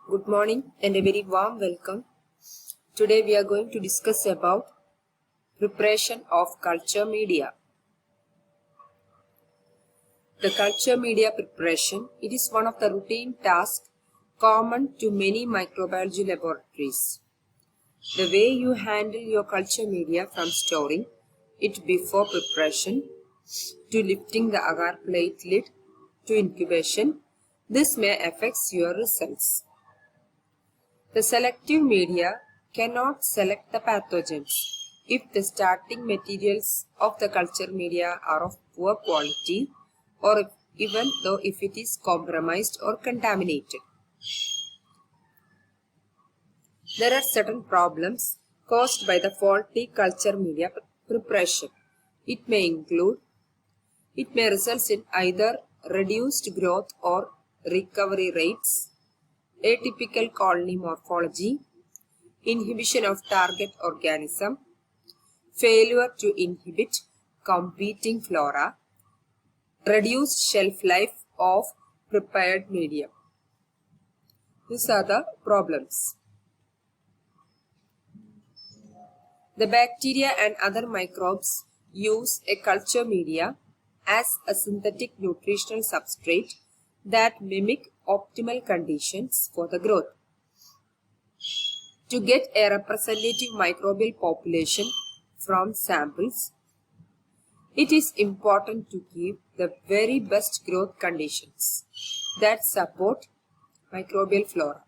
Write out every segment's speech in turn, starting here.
Good morning and a very warm welcome. Today we are going to discuss about preparation of culture media. The culture media preparation, it is one of the routine tasks common to many microbiology laboratories. The way you handle your culture media from storing it before preparation to lifting the agar plate lid to incubation, this may affect your results. The selective media cannot select the pathogens if the starting materials of the culture media are of poor quality or even though if it is compromised or contaminated. There are certain problems caused by the faulty culture media preparation. It may result in either reduced growth or recovery rates, atypical colony morphology, inhibition of target organism, failure to inhibit competing flora, reduced shelf life of prepared medium. These are the problems. The bacteria and other microbes use a culture media as a synthetic nutritional substrate that mimic optimal conditions for the growth. To get a representative microbial population from samples, it is important to give the very best growth conditions that support microbial flora.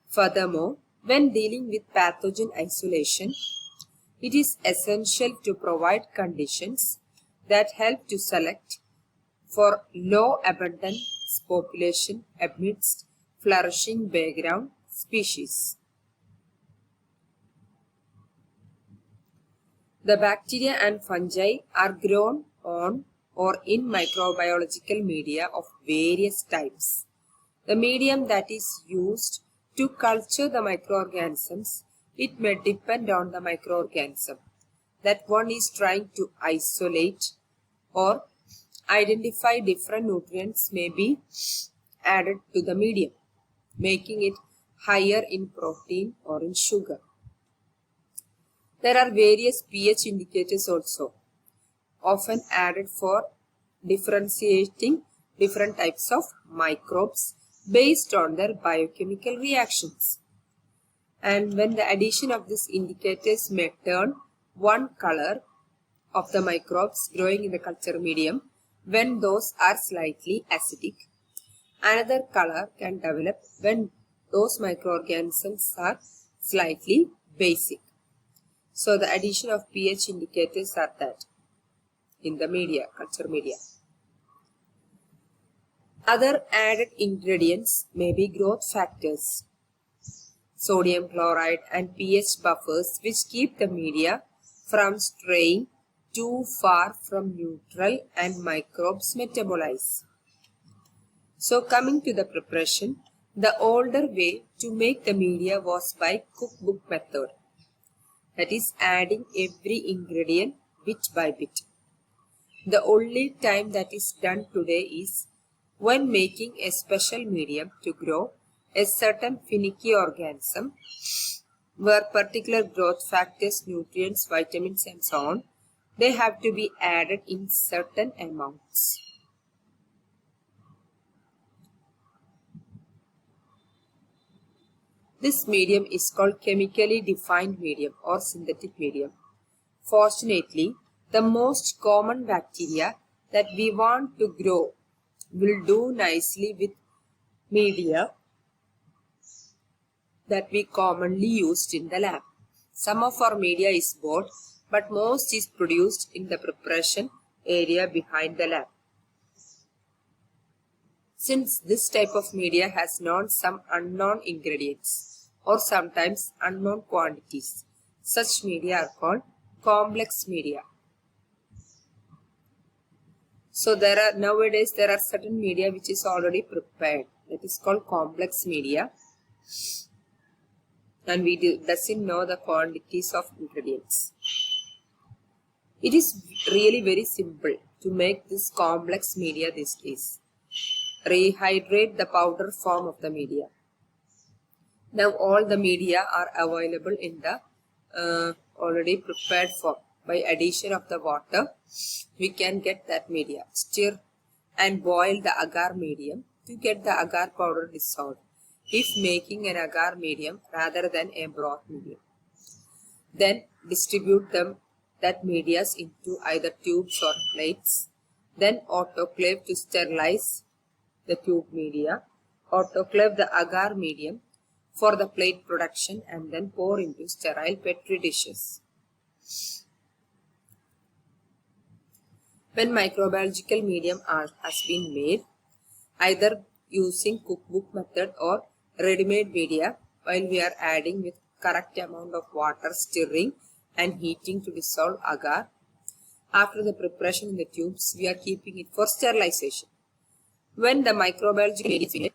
Furthermore, when dealing with pathogen isolation, it is essential to provide conditions that help to select for low abundance population amidst flourishing background species. The bacteria and fungi are grown on or in microbiological media of various types. The medium that is used to culture the microorganisms, it may depend on the microorganism that one is trying to isolate, or identify different nutrients may be added to the medium, making it higher in protein or in sugar. There are various pH indicators also, often added for differentiating different types of microbes based on their biochemical reactions. And when the addition of these indicators may turn one color of the microbes growing in the culture medium when those are slightly acidic, another color can develop when those microorganisms are slightly basic. So the addition of pH indicators are that in the media, culture media. Other added ingredients may be growth factors, sodium chloride and pH buffers which keep the media from straying too far from neutral and microbes metabolize. So coming to the preparation, the older way to make the media was by cookbook method. That is adding every ingredient bit by bit. The only time that is done today is when making a special medium to grow a certain finicky organism where particular growth factors, nutrients, vitamins and so on, they have to be added in certain amounts. This medium is called chemically defined medium or synthetic medium. Fortunately, the most common bacteria that we want to grow will do nicely with media that we commonly used in the lab. Some of our media is bought, but most is produced in the preparation area behind the lab. Since this type of media has some unknown ingredients or sometimes unknown quantities, such media are called complex media. So nowadays there are certain media which is already prepared. That is called complex media. And we doesn't know the quantities of ingredients. It is really very simple to make this complex media these days. Rehydrate the powder form of the media. Now all the media are available in the already prepared form. By addition of the water, we can get that media. Stir and boil the agar medium to get the agar powder dissolved, if making an agar medium rather than a broth medium. Then distribute that medias into either tubes or plates. Then autoclave to sterilize the tube media. Autoclave the agar medium for the plate production and then pour into sterile petri dishes. When microbiological medium has been made, either using cookbook method or ready-made media, while we are adding with correct amount of water, stirring and heating to dissolve agar. After the preparation in the tubes, we are keeping it for sterilization. When the microbiological medium is made,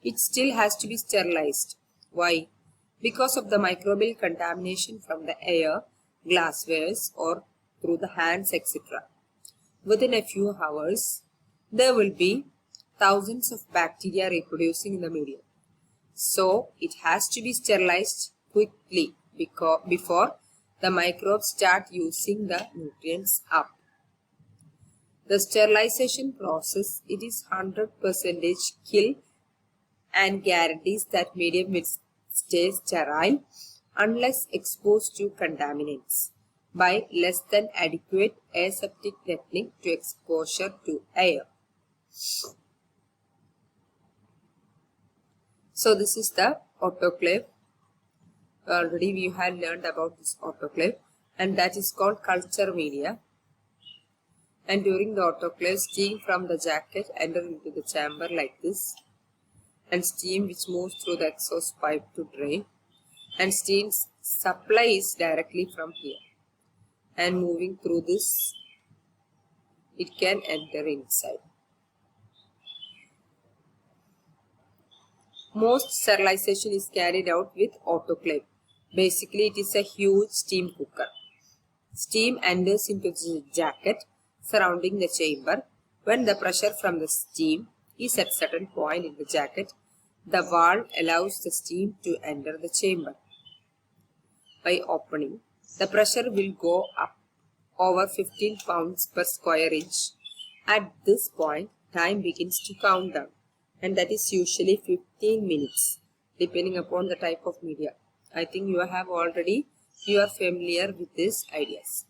it still has to be sterilized. Why? Because of the microbial contamination from the air, glasswares or through the hands, etc. Within a few hours, there will be thousands of bacteria reproducing in the medium. So, it has to be sterilized quickly before the microbes start using the nutrients up. The sterilization process, it is 100% kill and guarantees that medium will stay sterile unless exposed to contaminants by less than adequate aseptic netting to exposure to air. So this is the autoclave. Already we had learned about this autoclave, and that is called culture media. And during the autoclave, steam from the jacket enters into the chamber like this, and steam which moves through the exhaust pipe to drain, and steam supply is directly from here, and moving through this it can enter inside. Most sterilization is carried out with autoclave. Basically, it is a huge steam cooker. Steam enters into the jacket surrounding the chamber. When the pressure from the steam is at certain point in the jacket, the valve allows the steam to enter the chamber. By opening, the pressure will go up over 15 pounds per square inch. At this point, time begins to count down, and that is usually 15 minutes, depending upon the type of media. I think you are familiar with these ideas.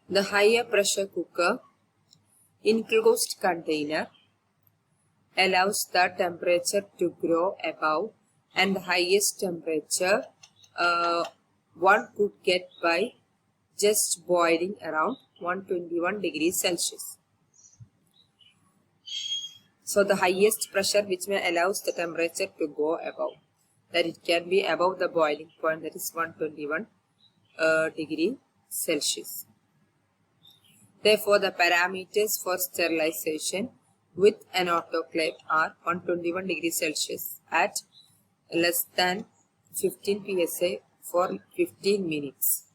The higher pressure cooker enclosed container allows the temperature to grow above, and the highest temperature one could get by just boiling around 121 degrees Celsius. So the highest pressure which may allows the temperature to go above, that it can be above the boiling point, that is 121 degree Celsius. Therefore, the parameters for sterilization with an autoclave are 121 degrees Celsius at less than 15 psi for 15 minutes.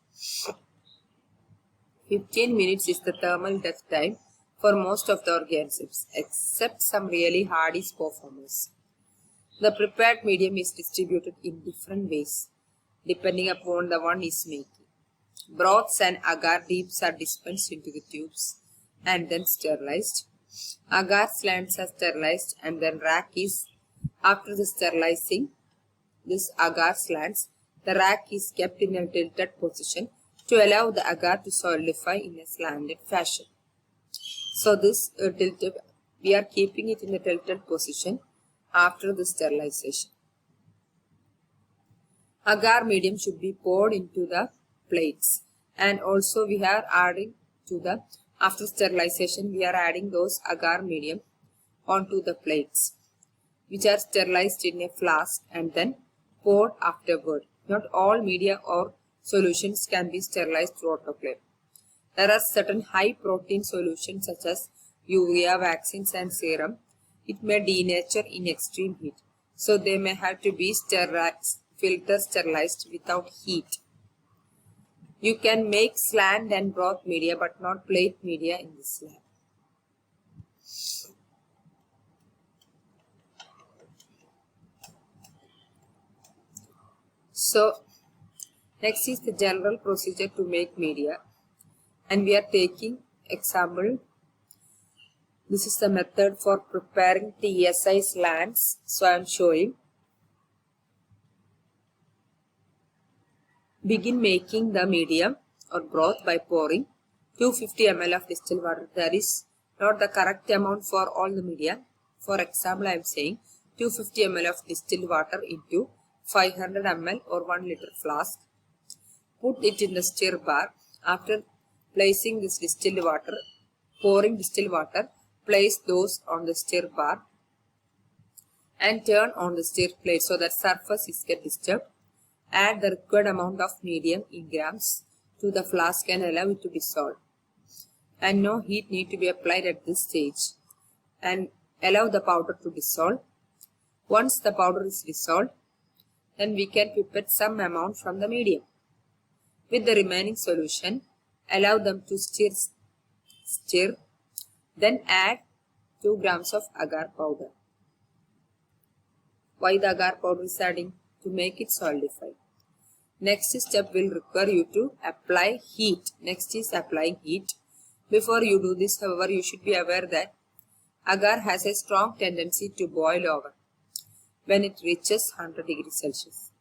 15 minutes is the thermal death time for most of the organisms, except some really hardy performers. The prepared medium is distributed in different ways, depending upon the one is making. Broths and agar deeps are dispensed into the tubes and then sterilized. Agar slants are sterilized, and then rack is, after the sterilizing this agar slants, the rack is kept in a tilted position to allow the agar to solidify in a slanted fashion. So this tilted, we are keeping it in a tilted position after the sterilization. Agar medium should be poured into the plates, and also we are adding to the, after sterilization we are adding those agar medium onto the plates, which are sterilized in a flask and then poured afterward. Not all media or solutions can be sterilized through autoclave. There are certain high protein solutions such as urea, vaccines and serum. It may denature in extreme heat, so they may have to be sterilized, filter sterilized without heat. You can make slant and broth media but not plate media in this lab. So next is the general procedure to make media, and we are taking example. This is the method for preparing TSI slants. So I am showing. Begin making the medium or broth by pouring 250 ml of distilled water. There is not the correct amount for all the media. For example, I am saying 250 ml of distilled water into 500 ml or 1 liter flask. Put it in the stir bar. After placing this distilled water, pouring distilled water, place those on the stir bar and turn on the stir plate so that surface is get disturbed. Add the required amount of medium in grams to the flask and allow it to dissolve. And no heat need to be applied at this stage. And allow the powder to dissolve. Once the powder is dissolved, then we can pipette some amount from the medium. With the remaining solution, allow them to stir. Then add 2 grams of agar powder. Why the agar powder is adding? To make it solidified. Next step will require you to apply heat. Next is applying heat. Before you do this, however, you should be aware that agar has a strong tendency to boil over when it reaches 100 degrees Celsius.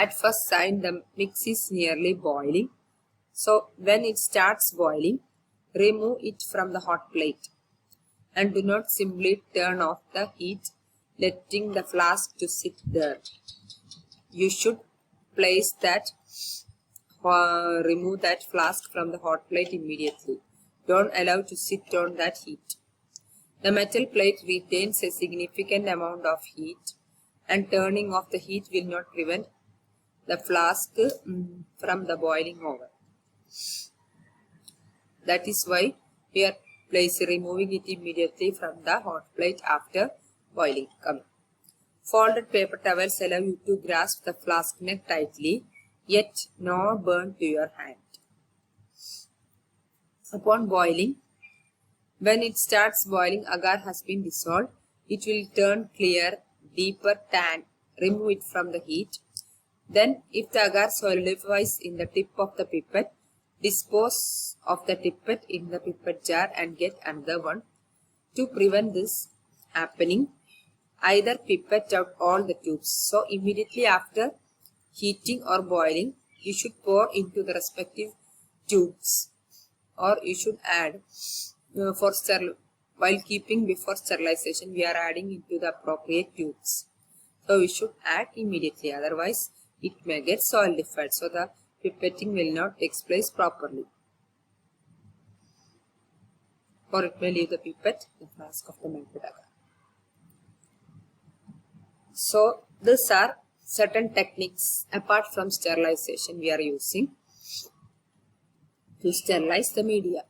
At first sign, the mix is nearly boiling. So when it starts boiling, remove it from the hot plate. And do not simply turn off the heat, letting the flask to sit there. You should place that, remove that flask from the hot plate immediately. Don't allow to sit on that heat. The metal plate retains a significant amount of heat, and turning off the heat will not prevent the flask from the boiling over. That is why we are removing it immediately from the hot plate after boiling coming. Folded paper towels allow you to grasp the flask neck tightly, yet not burn to your hand. Upon boiling, when it starts boiling, agar has been dissolved. It will turn clear, deeper tan. Remove it from the heat. Then, if the agar solidifies in the tip of the pipette, dispose of the pipette in the pipette jar and get another one. To prevent this happening, either pipette out all the tubes. So immediately after heating or boiling, you should pour into the respective tubes, or you should add while keeping before sterilization, we are adding into the appropriate tubes. So we should add immediately, otherwise it may get solidified. So the pipetting will not take place properly, or it may leave the pipette in the flask of the melted agar. So these are certain techniques apart from sterilization we are using to sterilize the media.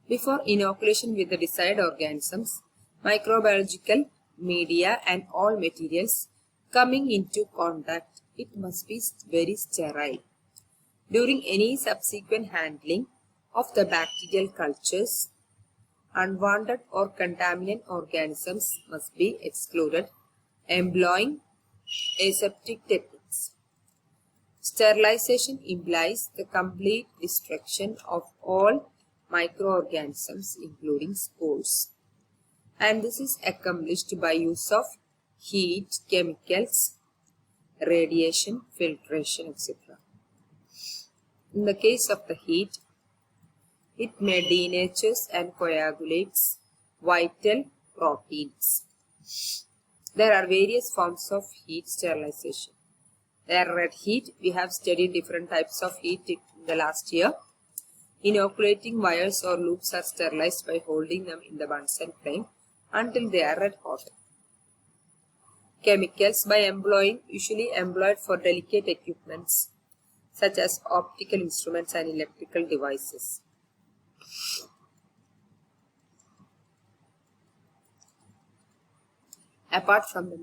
Before inoculation with the desired organisms, microbiological media and all materials coming into contact, it must be very sterile. During any subsequent handling of the bacterial cultures, unwanted or contaminant organisms must be excluded, employing aseptic techniques. Sterilization implies the complete destruction of all microorganisms, including spores. And this is accomplished by use of heat, chemicals, radiation, filtration, etc. In the case of the heat, it may denatures and coagulates vital proteins. There are various forms of heat sterilization. There are red heat. We have studied different types of heat in the last year. Inoculating wires or loops are sterilized by holding them in the Bunsen flame until they are red hot. Chemicals usually employed for delicate equipments such as optical instruments and electrical devices. Apart from the